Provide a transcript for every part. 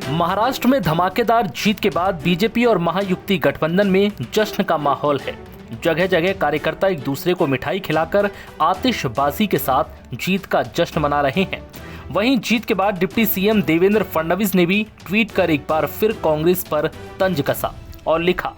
महाराष्ट्र में धमाकेदार जीत के बाद बीजेपी और महायुति गठबंधन में जश्न का माहौल है। जगह जगह कार्यकर्ता एक दूसरे को मिठाई खिलाकर आतिशबाजी के साथ जीत का जश्न मना रहे हैं। वहीं जीत के बाद डिप्टी सीएम देवेंद्र फडणवीस ने भी ट्वीट कर एक बार फिर कांग्रेस पर तंज कसा और लिखा,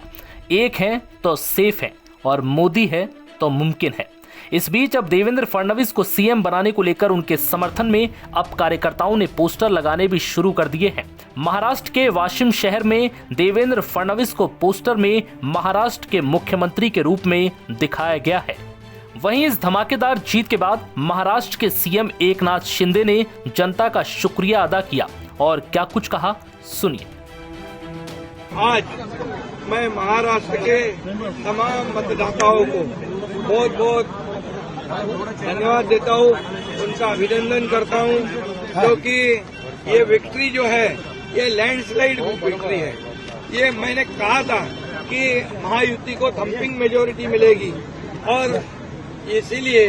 एक है तो सेफ है और मोदी है तो मुमकिन है। इस बीच अब देवेंद्र फडणवीस को सीएम बनाने को लेकर उनके समर्थन में अब कार्यकर्ताओं ने पोस्टर लगाने भी शुरू कर दिए हैं। महाराष्ट्र के वाशिम शहर में देवेंद्र फडणवीस को पोस्टर में महाराष्ट्र के मुख्यमंत्री के रूप में दिखाया गया है। वहीं इस धमाकेदार जीत के बाद महाराष्ट्र के सीएम एकनाथ शिंदे ने जनता का शुक्रिया अदा किया और क्या कुछ कहा, सुनिए। आज मैं महाराष्ट्र के तमाम मतदाताओं को बहुत बहुत धन्यवाद देता हूँ, उनका अभिनंदन करता हूँ, क्योंकि ये विक्ट्री जो है ये लैंडस्लाइड विक्ट्री है। ये मैंने कहा था कि महायुति को थम्पिंग मेजोरिटी मिलेगी और इसीलिए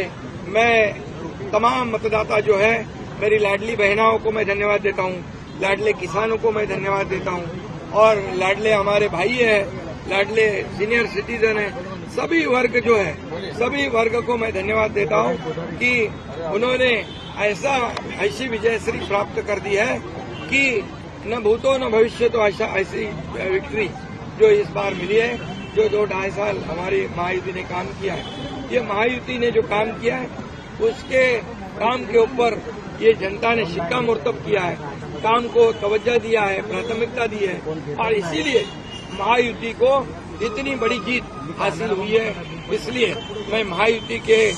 मैं तमाम मतदाता जो है, मेरी लाडली बहनाओं को मैं धन्यवाद देता हूँ, लाडले किसानों को मैं धन्यवाद देता हूँ और लाडले हमारे भाई है, लाडले सीनियर सिटीजन है, सभी वर्ग जो है, सभी वर्ग को मैं धन्यवाद देता हूँ कि उन्होंने ऐसी विजयश्री प्राप्त कर दी है कि न भूतो न भविष्य तो ऐसी विक्ट्री जो इस बार मिली है, जो 2-2.5 साल हमारी महायुति ने काम किया है। ये महायुति ने जो काम किया है उसके काम के ऊपर ये जनता ने शिक्कामोर्तब किया है, काम को तवज्जो दिया है, प्राथमिकता दी है और इसीलिए महायुति को इतनी बड़ी जीत हासिल हुई है। इसलिए मैं महायुति के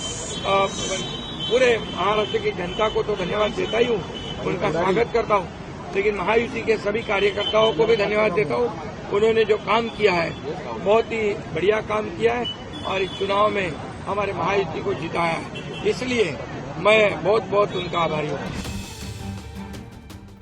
पूरे महाराष्ट्र की जनता को तो धन्यवाद देता ही हूँ, उनका स्वागत करता हूँ, लेकिन महायुति के सभी कार्यकर्ताओं को भी धन्यवाद देता हूँ। उन्होंने जो काम किया है बहुत ही बढ़िया काम किया है और इस चुनाव में हमारे महायुति को जिताया है, इसलिए मैं बहुत बहुत उनका आभारी हूँ।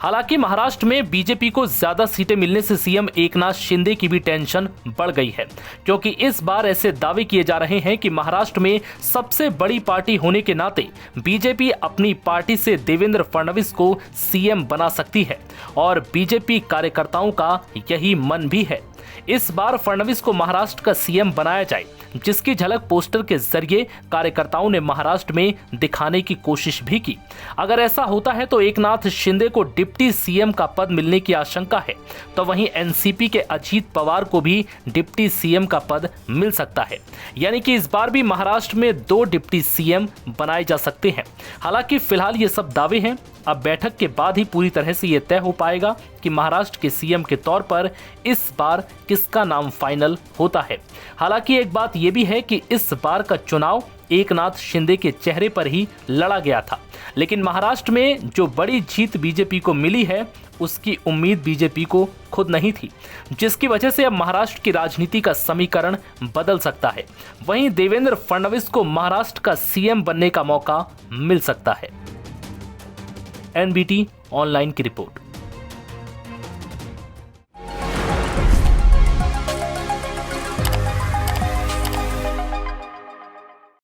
हालांकि महाराष्ट्र में बीजेपी को ज्यादा सीटें मिलने से सीएम एकनाथ शिंदे की भी टेंशन बढ़ गई है, क्योंकि इस बार ऐसे दावे किए जा रहे हैं कि महाराष्ट्र में सबसे बड़ी पार्टी होने के नाते बीजेपी अपनी पार्टी से देवेंद्र फडणवीस को सीएम बना सकती है और बीजेपी कार्यकर्ताओं का यही मन भी है। इस बार फडणवीस को महाराष्ट्र का सीएम बनाया जाए, जिसकी झलक पोस्टर के जरिए कार्यकर्ताओं ने महाराष्ट्र में दिखाने की कोशिश भी की। अगर ऐसा होता है तो एकनाथ शिंदे को डिप्टी सीएम का पद मिलने की आशंका है, तो वहीं एनसीपी के अजीत पवार को भी डिप्टी सीएम का पद मिल सकता है। यानी कि इस बार भी महाराष्ट्र में 2 डिप्टी सीएम बनाए जा सकते हैं। हालांकि फिलहाल ये सब दावे हैं, अब बैठक के बाद ही पूरी तरह से ये तय हो पाएगा कि महाराष्ट्र के सीएम के तौर पर इस बार किसका नाम फाइनल होता है। हालांकि एक बात यह भी है कि इस बार का चुनाव एकनाथ शिंदे के चेहरे पर ही लड़ा गया था, लेकिन महाराष्ट्र में जो बड़ी जीत बीजेपी को मिली है उसकी उम्मीद बीजेपी को खुद नहीं थी, जिसकी वजह से अब महाराष्ट्र की राजनीति का समीकरण बदल सकता है। वहीं देवेंद्र फडणवीस को महाराष्ट्र का सीएम बनने का मौका मिल सकता है। एनबीटी ऑनलाइन की रिपोर्ट।